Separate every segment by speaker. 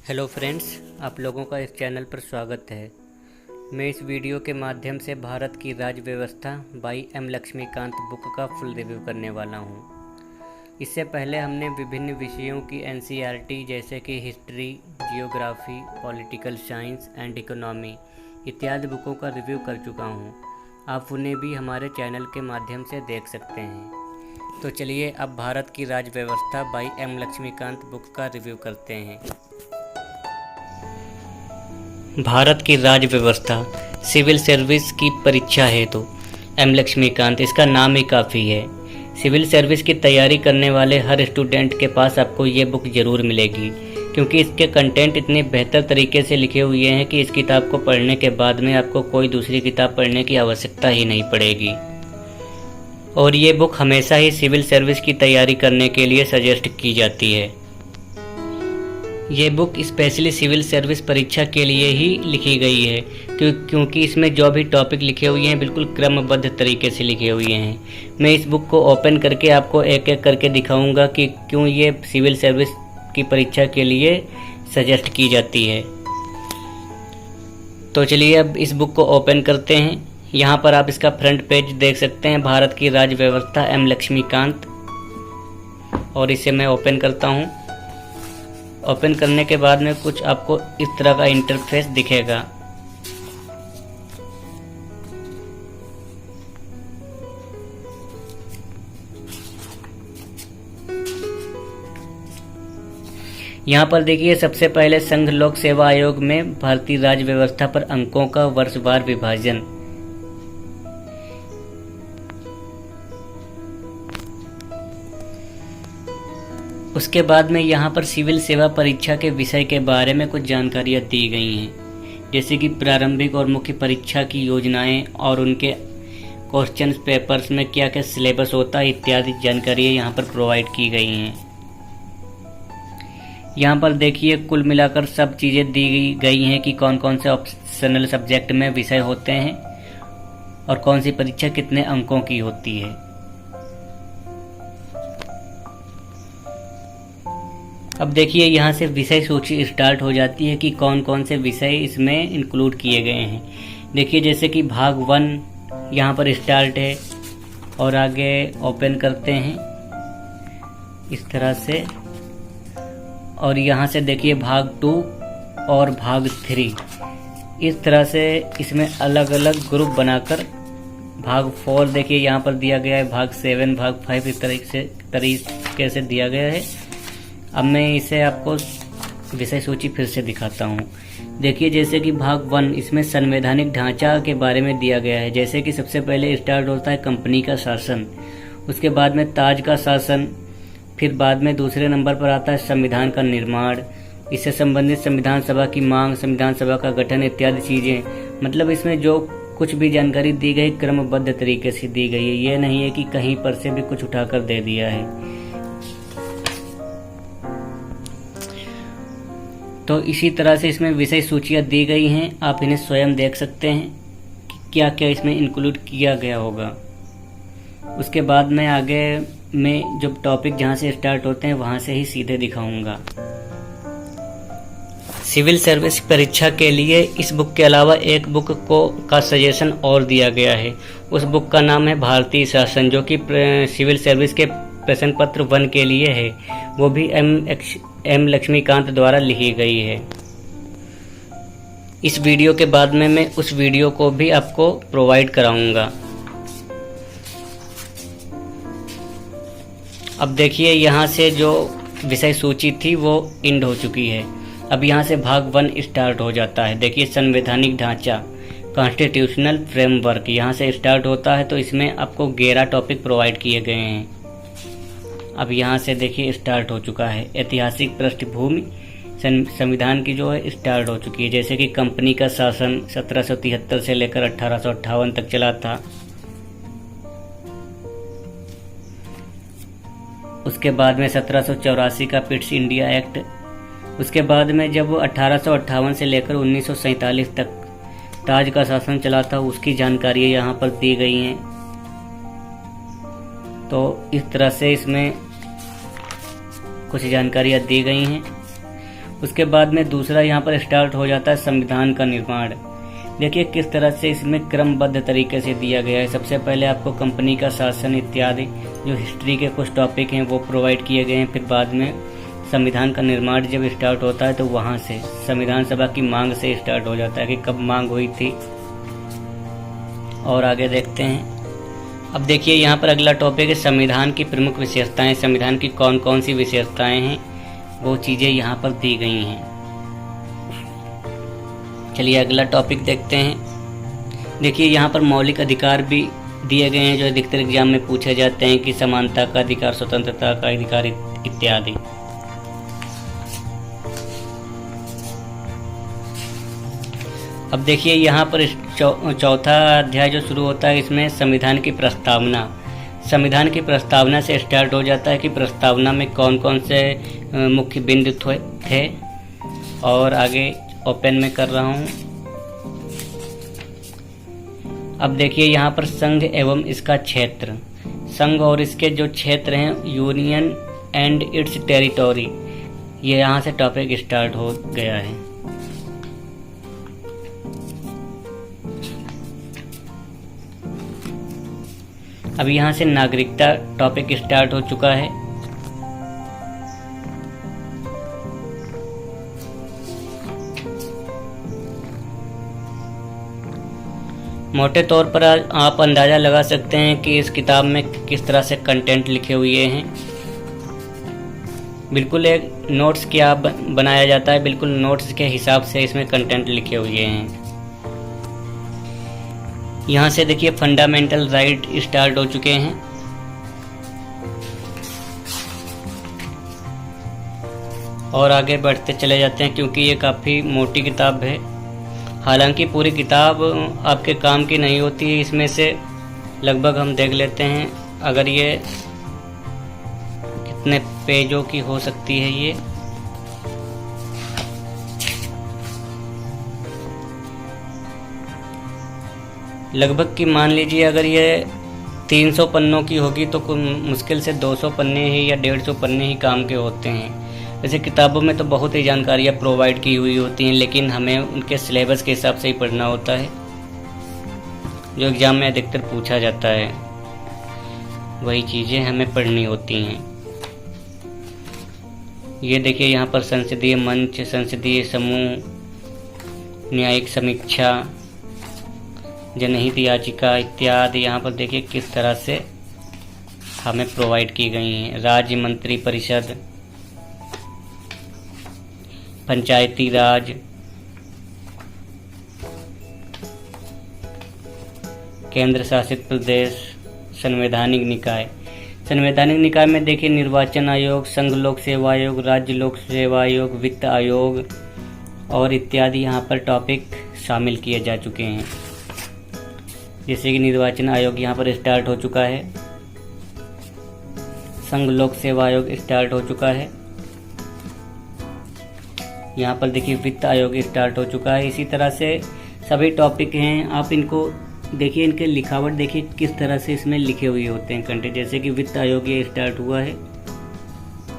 Speaker 1: Hello friends, आप लोगों का इस चैनल पर स्वागत है। मैं इस वीडियो के माध्यम से भारत की राज्य व्यवस्था बाई एम लक्ष्मीकांत बुक का फुल रिव्यू करने वाला हूँ। इससे पहले हमने विभिन्न विषयों की एनसीईआरटी जैसे कि history, geography, political science and economy इत्यादि बुकों का रिव्यू कर चुका हूँ। आप उन्हें भी हमारे चैनल के माध्यम से देख सकते हैं। तो चलिए अब भारत की राज्य व्यवस्था बाई एम लक्ष्मीकांत बुक का रिव्यू करते हैं। भारत की राज्य व्यवस्था सिविल सर्विस की परीक्षा हेतु एम लक्ष्मीकांत, इसका नाम ही काफ़ी है। सिविल सर्विस की तैयारी करने वाले हर स्टूडेंट के पास आपको ये बुक ज़रूर मिलेगी, क्योंकि इसके कंटेंट इतने बेहतर तरीके से लिखे हुए हैं कि इस किताब को पढ़ने के बाद में आपको कोई दूसरी किताब पढ़ने की आवश्यकता ही नहीं पड़ेगी। और ये बुक हमेशा ही सिविल सर्विस की तैयारी करने के लिए सजेस्ट की जाती है। ये बुक स्पेशली सिविल सर्विस परीक्षा के लिए ही लिखी गई है, क्योंकि इसमें जो भी टॉपिक लिखे हुए हैं बिल्कुल क्रमबद्ध तरीके से लिखे हुए हैं। मैं इस बुक को ओपन करके आपको एक एक करके दिखाऊंगा कि क्यों ये सिविल सर्विस की परीक्षा के लिए सजेस्ट की जाती है। तो चलिए अब इस बुक को ओपन करते हैं। यहाँ पर आप इसका फ्रंट पेज देख सकते हैं, भारत की राज्य व्यवस्था एम लक्ष्मीकांत, और इसे मैं ओपन करता हूँ। ओपन करने के बाद में कुछ आपको इस तरह का इंटरफेस दिखेगा। यहाँ पर देखिए, सबसे पहले संघ लोक सेवा आयोग में भारतीय राज्य व्यवस्था पर अंकों का वर्षवार विभाजन। उसके बाद में यहाँ पर सिविल सेवा परीक्षा के विषय के बारे में कुछ जानकारियाँ दी गई हैं, जैसे कि प्रारंभिक और मुख्य परीक्षा की योजनाएं और उनके क्वेश्चन पेपर्स में क्या क्या सिलेबस होता है इत्यादि जानकारियाँ यहाँ पर प्रोवाइड की गई हैं। यहाँ पर देखिए, कुल मिलाकर सब चीज़ें दी गई हैं कि कौन कौन से ऑप्शनल सब्जेक्ट में विषय होते हैं और कौन सी परीक्षा कितने अंकों की होती है। अब देखिए, यहाँ से विषय सूची स्टार्ट हो जाती है कि कौन कौन से विषय इसमें इंक्लूड किए गए हैं। देखिए, जैसे कि भाग 1 यहाँ पर स्टार्ट है, और आगे ओपन करते हैं इस तरह से, और यहाँ से देखिए भाग 2 और भाग 3 इस तरह से इसमें अलग अलग ग्रुप बनाकर भाग 4 देखिए यहाँ पर दिया गया है, भाग 7, भाग 5 इस तरीके से दिया गया है। अब मैं इसे आपको विषय सूची फिर से दिखाता हूँ। देखिए, जैसे कि भाग 1 इसमें संवैधानिक ढांचा के बारे में दिया गया है। जैसे कि सबसे पहले स्टार्ट होता है कंपनी का शासन, उसके बाद में ताज का शासन, फिर बाद में दूसरे नंबर पर आता है संविधान का निर्माण, इससे संबंधित संविधान सभा की मांग, संविधान सभा का गठन इत्यादि चीज़ें। मतलब इसमें जो कुछ भी जानकारी दी गई क्रमबद्ध तरीके से दी गई है, ये नहीं है कि कहीं पर से भी कुछ उठाकर दे दिया है। तो इसी तरह से इसमें विषय सूचियाँ दी गई हैं, आप इन्हें स्वयं देख सकते हैं कि क्या क्या इसमें इंक्लूड किया गया होगा। उसके बाद में आगे में जो टॉपिक जहाँ से स्टार्ट होते हैं वहाँ से ही सीधे दिखाऊंगा। सिविल सर्विस परीक्षा के लिए इस बुक के अलावा एक बुक का सजेशन और दिया गया है। उस बुक का नाम है भारतीय शासन, जो कि सिविल सर्विस के प्रश्न पत्र 1 के लिए है। वो भी एम लक्ष्मीकांत द्वारा लिखी गई है। इस वीडियो के बाद में मैं उस वीडियो को भी आपको प्रोवाइड कराऊंगा। अब देखिए, यहाँ से जो विषय सूची थी वो एंड हो चुकी है। अब यहाँ से भाग 1 स्टार्ट हो जाता है। देखिए, संवैधानिक ढांचा, कॉन्स्टिट्यूशनल फ्रेमवर्क यहाँ से स्टार्ट होता है। तो इसमें आपको 11 टॉपिक प्रोवाइड किए गए हैं। अब यहाँ से देखिए स्टार्ट हो चुका है। ऐतिहासिक पृष्ठभूमि संविधान की जो है स्टार्ट हो चुकी है, जैसे कि कंपनी का शासन 1773 से लेकर 1858 तक चला था। उसके बाद में 1784 का पिट्स इंडिया एक्ट। उसके बाद में जब 1858 से लेकर 1947 तक ताज का शासन चला था, उसकी जानकारी यहाँ पर दी गई हैं। तो इस तरह से इसमें कुछ जानकारियाँ दी गई हैं। उसके बाद में दूसरा यहाँ पर स्टार्ट हो जाता है संविधान का निर्माण। देखिए किस तरह से इसमें क्रमबद्ध तरीके से दिया गया है। सबसे पहले आपको कंपनी का शासन इत्यादि जो हिस्ट्री के कुछ टॉपिक हैं वो प्रोवाइड किए गए हैं। फिर बाद में संविधान का निर्माण जब स्टार्ट होता है तो वहाँ से संविधान सभा की मांग से स्टार्ट हो जाता है कि कब मांग हुई थी। और आगे देखते हैं। अब देखिए यहाँ पर अगला टॉपिक है संविधान की प्रमुख विशेषताएं। संविधान की कौन कौन सी विशेषताएं हैं वो चीज़ें यहाँ पर दी गई हैं। चलिए अगला टॉपिक देखते हैं। देखिए यहाँ पर मौलिक अधिकार भी दिए गए हैं जो अधिकतर एग्जाम में पूछे जाते हैं कि समानता का अधिकार, स्वतंत्रता का अधिकार इत्यादि। अब देखिए यहाँ पर चौथा अध्याय जो शुरू होता है इसमें संविधान की प्रस्तावना। संविधान की प्रस्तावना से स्टार्ट हो जाता है कि प्रस्तावना में कौन कौन से मुख्य बिंदु थे। और आगे ओपन में कर रहा हूँ। अब देखिए यहाँ पर संघ एवं इसका क्षेत्र, संघ और इसके जो क्षेत्र हैं, यूनियन एंड इट्स टेरिटोरी, ये यहाँ से टॉपिक स्टार्ट हो गया है। अब यहाँ से नागरिकता टॉपिक स्टार्ट हो चुका है। मोटे तौर पर आप अंदाज़ा लगा सकते हैं कि इस किताब में किस तरह से कंटेंट लिखे हुए हैं। बिल्कुल एक नोट्स क्या बनाया जाता है, बिल्कुल नोट्स के हिसाब से इसमें कंटेंट लिखे हुए हैं। यहाँ से देखिए फंडामेंटल राइट स्टार्ट हो चुके हैं। और आगे बढ़ते चले जाते हैं क्योंकि ये काफ़ी मोटी किताब है। हालांकि पूरी किताब आपके काम की नहीं होती है, इसमें से लगभग हम देख लेते हैं अगर ये कितने पेजों की हो सकती है। ये लगभग की मान लीजिए अगर ये 300 पन्नों की होगी तो मुश्किल से 200 पन्ने ही या 150 पन्ने ही काम के होते हैं। वैसे किताबों में तो बहुत ही जानकारियाँ प्रोवाइड की हुई होती हैं, लेकिन हमें उनके सिलेबस के हिसाब से ही पढ़ना होता है जो एग्ज़ाम में अधिकतर पूछा जाता है, वही चीज़ें हमें पढ़नी होती हैं। ये देखिए यहाँ पर संसदीय मंच, संसदीय समूह, न्यायिक समीक्षा, जनहित याचिका इत्यादि यहाँ पर देखिए किस तरह से हमें प्रोवाइड की गई हैं। राज्य मंत्री परिषद, पंचायती राज, केंद्र शासित प्रदेश, संवैधानिक निकाय। संवैधानिक निकाय में देखिए निर्वाचन आयोग, संघ लोक सेवा आयोग, राज्य लोक सेवा आयोग, वित्त आयोग और इत्यादि यहाँ पर टॉपिक शामिल किए जा चुके हैं। जैसे कि निर्वाचन आयोग यहाँ पर स्टार्ट हो चुका है, संघ लोक सेवा आयोग स्टार्ट हो चुका है, यहाँ पर देखिए वित्त आयोग स्टार्ट हो चुका है। इसी तरह से सभी टॉपिक हैं, आप इनको देखिए, इनके लिखावट देखिए किस तरह से इसमें लिखे हुए होते हैं कंटेंट। जैसे कि वित्त आयोग ये स्टार्ट हुआ है,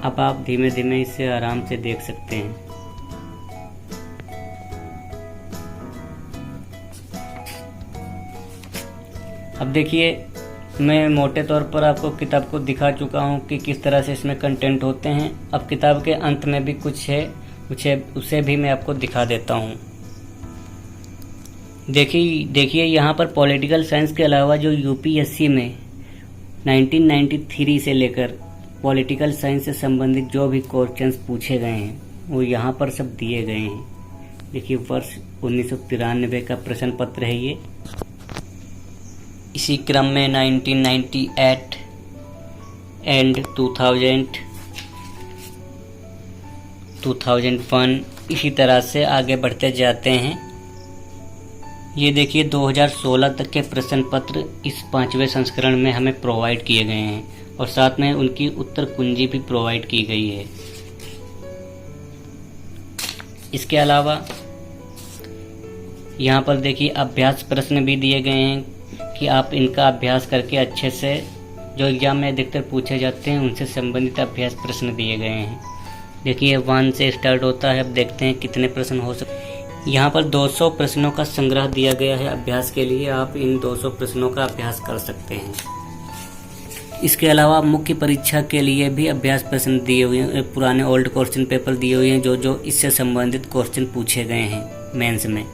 Speaker 1: अब आप धीमे धीमे इससे आराम से देख सकते हैं। अब देखिए मैं मोटे तौर पर आपको किताब को दिखा चुका हूँ कि किस तरह से इसमें कंटेंट होते हैं। अब किताब के अंत में भी कुछ है, उसे भी मैं आपको दिखा देता हूँ। देखिए यहाँ पर पॉलिटिकल साइंस के अलावा जो यूपीएससी में 1993 से लेकर पॉलिटिकल साइंस से संबंधित जो भी क्वेश्चंस पूछे गए हैं वो यहाँ पर सब दिए गए हैं। देखिए वर्ष 1993 का प्रश्न पत्र है ये। इसी क्रम में 1998 एंड 2001 इसी तरह से आगे बढ़ते जाते हैं। ये देखिए 2016 तक के प्रश्न पत्र इस 5वें संस्करण में हमें प्रोवाइड किए गए हैं और साथ में उनकी उत्तर कुंजी भी प्रोवाइड की गई है। इसके अलावा यहाँ पर देखिए अभ्यास प्रश्न भी दिए गए हैं कि आप इनका अभ्यास करके अच्छे से जो एग्ज़ाम में अधिकतर पूछे जाते हैं उनसे संबंधित अभ्यास प्रश्न दिए गए हैं। देखिए 1 से स्टार्ट होता है। अब देखते हैं कितने प्रश्न हो सकते। यहाँ पर 200 प्रश्नों का संग्रह दिया गया है अभ्यास के लिए। आप इन 200 प्रश्नों का अभ्यास कर सकते हैं। इसके अलावा मुख्य परीक्षा के लिए भी अभ्यास प्रश्न दिए हुए हैं, पुराने ओल्ड क्वेश्चन पेपर दिए हुए हैं जो इससे संबंधित क्वेश्चन पूछे गए हैं मेंस में।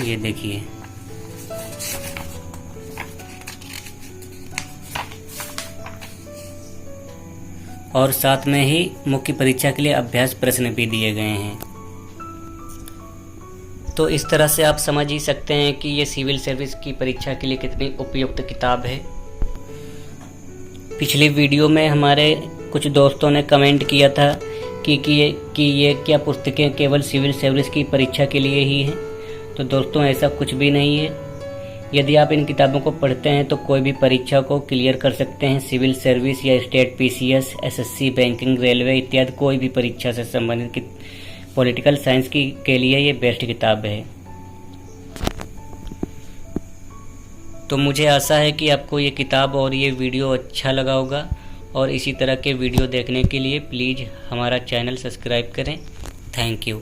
Speaker 1: ये देखिए, और साथ में ही मुख्य परीक्षा के लिए अभ्यास प्रश्न भी दिए गए हैं। तो इस तरह से आप समझ ही सकते हैं कि ये सिविल सर्विस की परीक्षा के लिए कितनी उपयुक्त किताब है। पिछली वीडियो में हमारे कुछ दोस्तों ने कमेंट किया था कि ये क्या पुस्तकें केवल सिविल सर्विस की परीक्षा के लिए ही हैं। तो दोस्तों, ऐसा कुछ भी नहीं है। यदि आप इन किताबों को पढ़ते हैं तो कोई भी परीक्षा को क्लियर कर सकते हैं। सिविल सर्विस या state PCS, SSC, banking, railway इत्यादि कोई भी परीक्षा से संबंधित पॉलिटिकल साइंस के लिए ये बेस्ट किताब है। तो मुझे आशा है कि आपको ये किताब और ये वीडियो अच्छा लगा होगा, और इसी तरह के वीडियो देखने के लिए प्लीज़ हमारा चैनल सब्सक्राइब करें। Thank you.